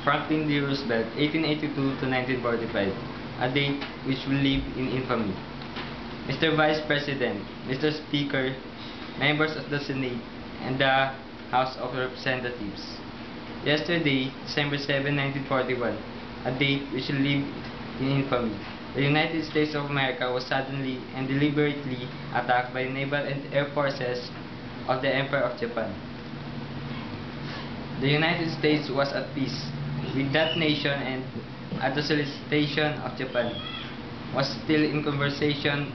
Franklin D. Roosevelt, 1882 to 1945, a date which will live in infamy. Mr. Vice President, Mr. Speaker, members of the Senate, and the House of Representatives. Yesterday, December 7, 1941, a date which will live in infamy, the United States of America was suddenly and deliberately attacked by naval and air forces of the Emperor of Japan. The United States was at peace with that nation and, at the solicitation of Japan, was still in conversation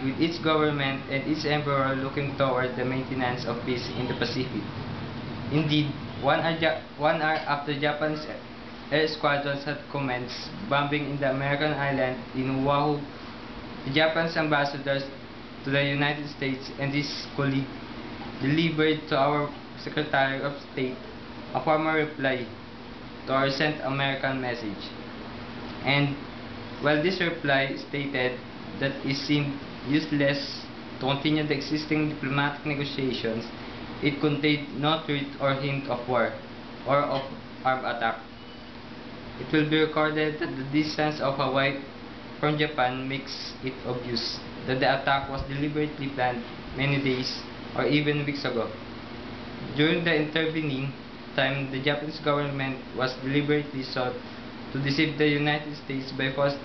with its government and its emperor looking toward the maintenance of peace in the Pacific. Indeed, 1 hour after Japan's air squadrons had commenced bombing in the American island in Oahu, Japan's ambassadors to the United States and his colleague delivered to our Secretary of State a formal reply to our sent American message. And while this reply stated that it seemed useless to continue the existing diplomatic negotiations, it contained no threat or hint of war or of armed attack. It will be recorded that the distance of Hawaii from Japan makes it obvious that the attack was deliberately planned many days or even weeks ago. During the intervening time, the Japanese government was deliberately sought to deceive the United States by false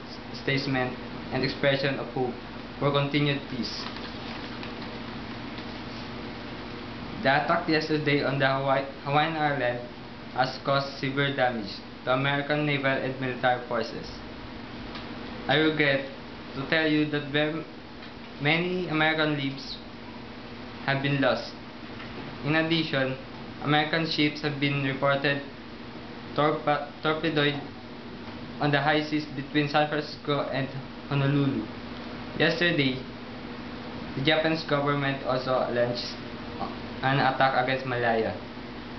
statement and expression of hope for continued peace. The attack yesterday on the Hawaiian Island has caused severe damage to American naval and military forces. I regret to tell you that very many American lives have been lost. In addition, American ships have been reported torpedoed on the high seas between San Francisco and Honolulu. Yesterday, the Japanese government also launched an attack against Malaya.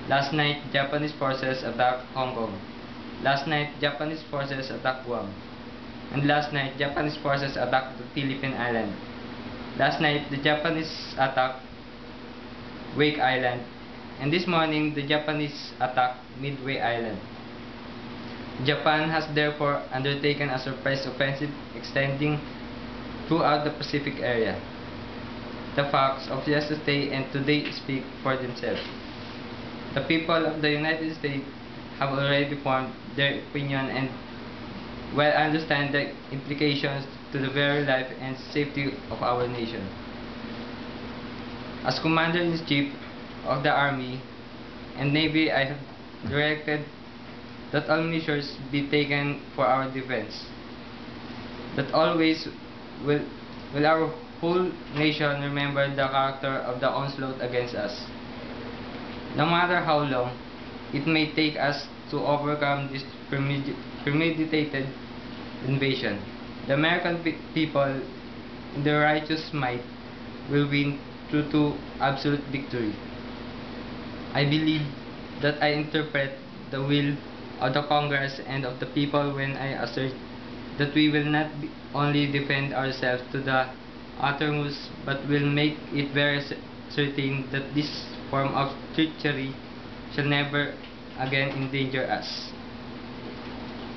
Last night, Japanese forces attacked Hong Kong. Last night, Japanese forces attacked Guam. And last night, Japanese forces attacked the Philippine Island. Last night, the Japanese attacked Wake Island. And this morning, the Japanese attacked Midway Island. Japan has therefore undertaken a surprise offensive extending throughout the Pacific area. The facts of yesterday and today speak for themselves. The people of the United States have already formed their opinion and well understand the implications to the very life and safety of our nation. As Commander-in-Chief of the Army and Navy, I have directed that all measures be taken for our defense. That always will our whole nation remember the character of the onslaught against us. No matter how long it may take us to overcome this premeditated invasion, the American people in their righteous might will win through to absolute victory. I believe that I interpret the will of the Congress and of the people when I assert that we will not only defend ourselves to the uttermost, but will make it very certain that this form of treachery shall never again endanger us.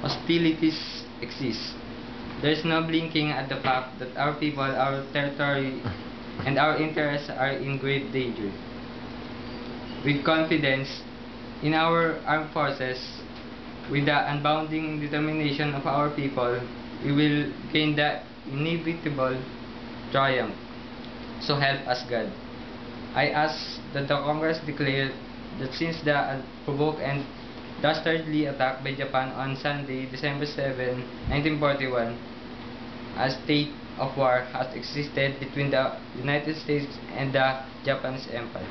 Hostilities exist. There is no blinking at the fact that our people, our territory, and our interests are in grave danger. With confidence in our armed forces, with the unbounding determination of our people, we will gain the inevitable triumph. So help us God. I ask that the Congress declare that since the unprovoked and dastardly attack by Japan on Sunday, December 7, 1941, a state of war has existed between the United States and the Japanese Empire.